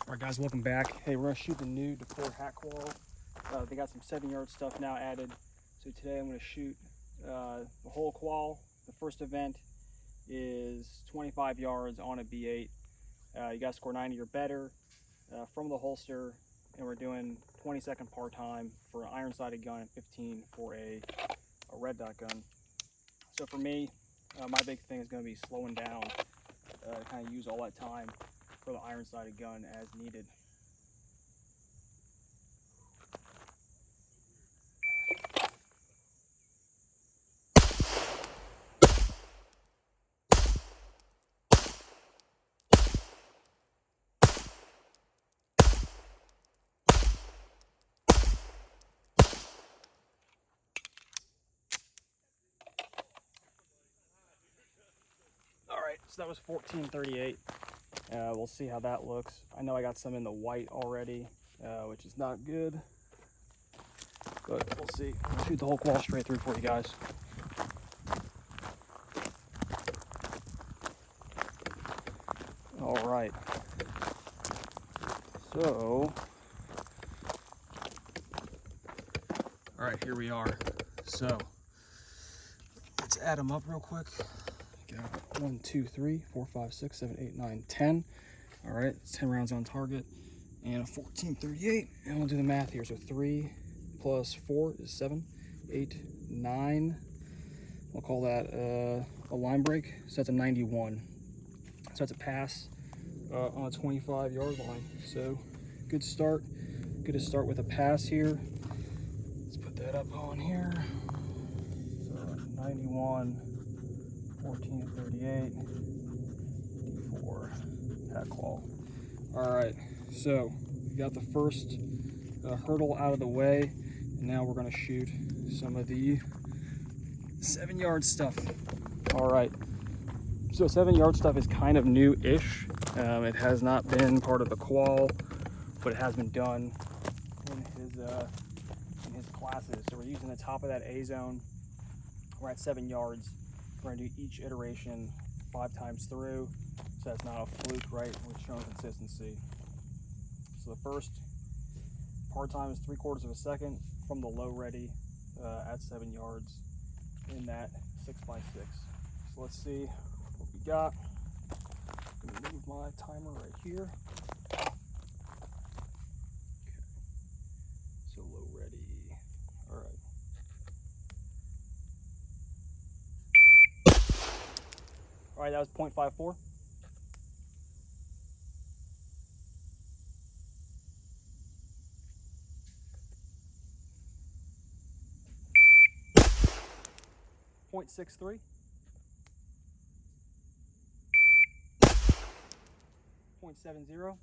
All right, guys, welcome back. Hey, we're gonna shoot the new Defoor Hat Qual. They got some 7-yard stuff now added. So today I'm gonna shoot the whole qual. The first event is 25 yards on a B8. You gotta score 90 or better from the holster, and we're doing 20-second par time for an iron-sighted gun and 15 for a red dot gun. So for me, my big thing is gonna be slowing down to kind of use all that time for the iron-sighted gun as needed. All right, so that was 14:38. We'll see how that looks. I know I got some in the white already, which is not good, but we'll see. I'll shoot the whole qual straight through for you guys. All right. So, all right, here we are. So, let's add them up real quick. Got 1, 2, 3, 4, 5, 6, 7, 8, 9, 10. All right, it's 10 rounds on target and 14:38. And we'll do the math here. So 3 plus 4 is 7, 8, 9. We'll call that a line break. So that's a 91. So that's a pass on a 25-yard line. So good start. Good to start with a pass here. Let's put that up on here. So 91. 14:38, Defoor Hat Qual. All right, so we got the first hurdle out of the way, and now we're gonna shoot some of the 7-yard stuff. All right, so 7-yard stuff is kind of new-ish. It has not been part of the qual, but it has been done in his classes. So we're using the top of that A zone. We're at 7 yards. We're gonna do each iteration 5 times through, so that's not a fluke, right? We're showing consistency. So the first par time is 3/4 of a second from the low ready at 7 yards in that 6x6. So let's see what we got. I'm gonna move my timer right here. Okay. So low ready. All right. All right, that was 0.54. .63. 0.70.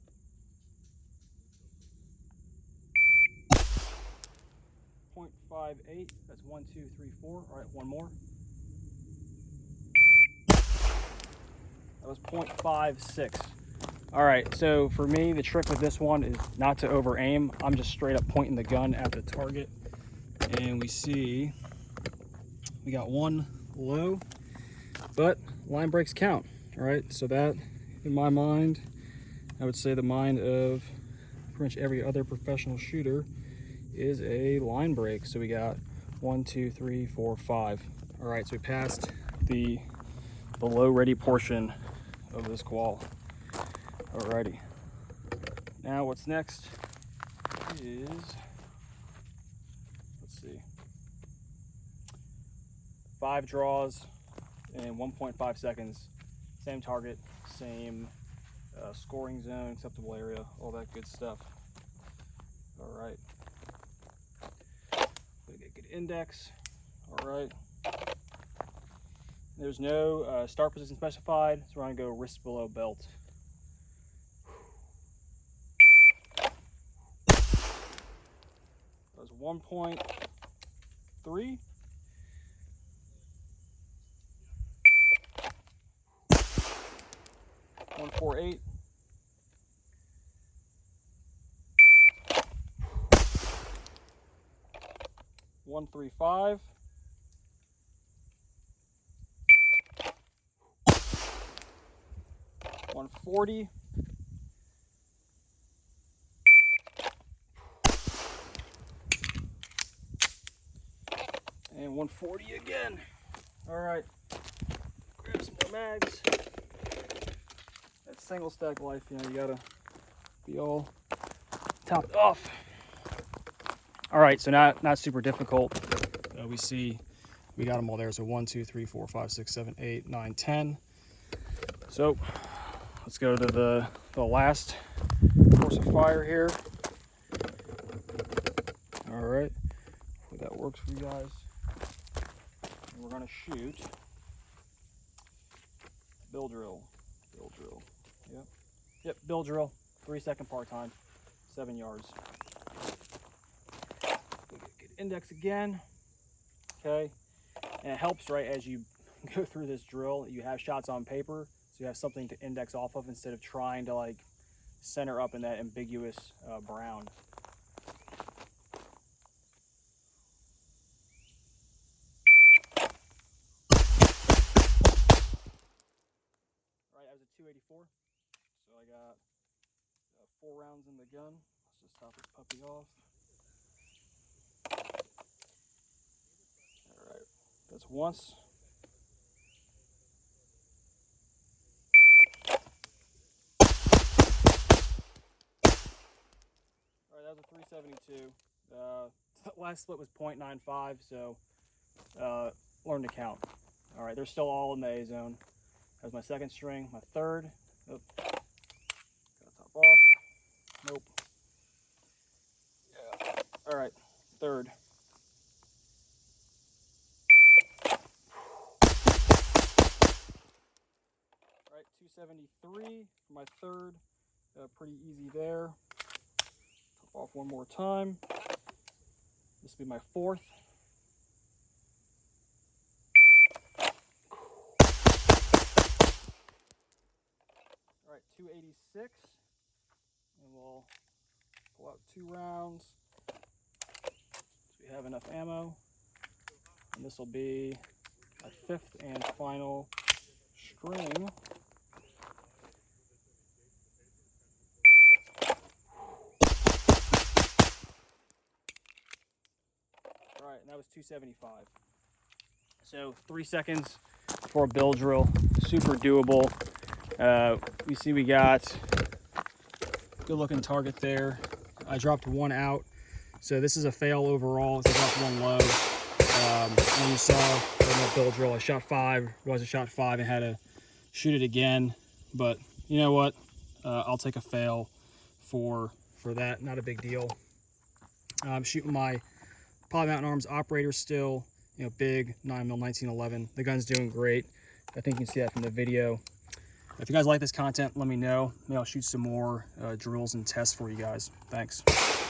0.58. That's 1, 2, 3, 4. All right, one more. That was 0.56. All right, so for me, the trick with this one is not to over aim. I'm just straight up pointing the gun at the target. And we see we got one low, but line breaks count. All right, so that, in my mind, I would say the mind of pretty much every other professional shooter is a line break. So we got 1, 2, 3, 4, 5. All right, so we passed the low ready portion of this qual. Alrighty. Now what's next is, let's see, 5 draws in 1.5 seconds. Same target, same scoring zone, acceptable area, all that good stuff. All right. Gonna get good index. All right. There's no start position specified, so we're gonna go wrist below belt. That was 1.3. .148. 135. 140. And 140 again. All right, grab some more mags. That single stack life, you know, you gotta be all topped off. All right, so not super difficult. We see we got them all there. So 1, 2, 3, 4, 5, 6, 7, 8, 9, 10. So let's go to the last course of fire here. All right, hopefully that works for you guys. And we're gonna shoot bill drill. Yep, bill drill. 3-second part time, 7 yards. Good index again. Okay, and it helps, right, as you go through this drill, you have shots on paper, so you have something to index off of instead of trying to like center up in that ambiguous brown. All right, that was a 284, so I got 4 rounds in the gun. Let's just top this puppy off. All right, that's once. All right, that was a 372. Last split was .95, so learn to count. All right, they're still all in the A zone. That was my second string, my third. Oh, gotta top off. Nope. Yeah. All right, third. All right, 273 for my third. Pretty easy there. Top off one more time. This will be my fourth. All right, 286, and we'll pull out 2 rounds so we have enough ammo. And this will be my 5th and final string. All right, and that was 275. So 3 seconds for a bill drill, super doable. We see we got good looking target there. I dropped 1 out, so this is a fail overall. So I dropped 1 low. And you saw in that bill drill, I shot 5, realized I shot 5 and had to shoot it again. But you know what? I'll take a fail for that. Not a big deal. I'm shooting my Poly Mountain Arms operator still, you know, big 9mm 1911. The gun's doing great. I think you can see that from the video. If you guys like this content, let me know. Maybe I'll shoot some more drills and tests for you guys. Thanks.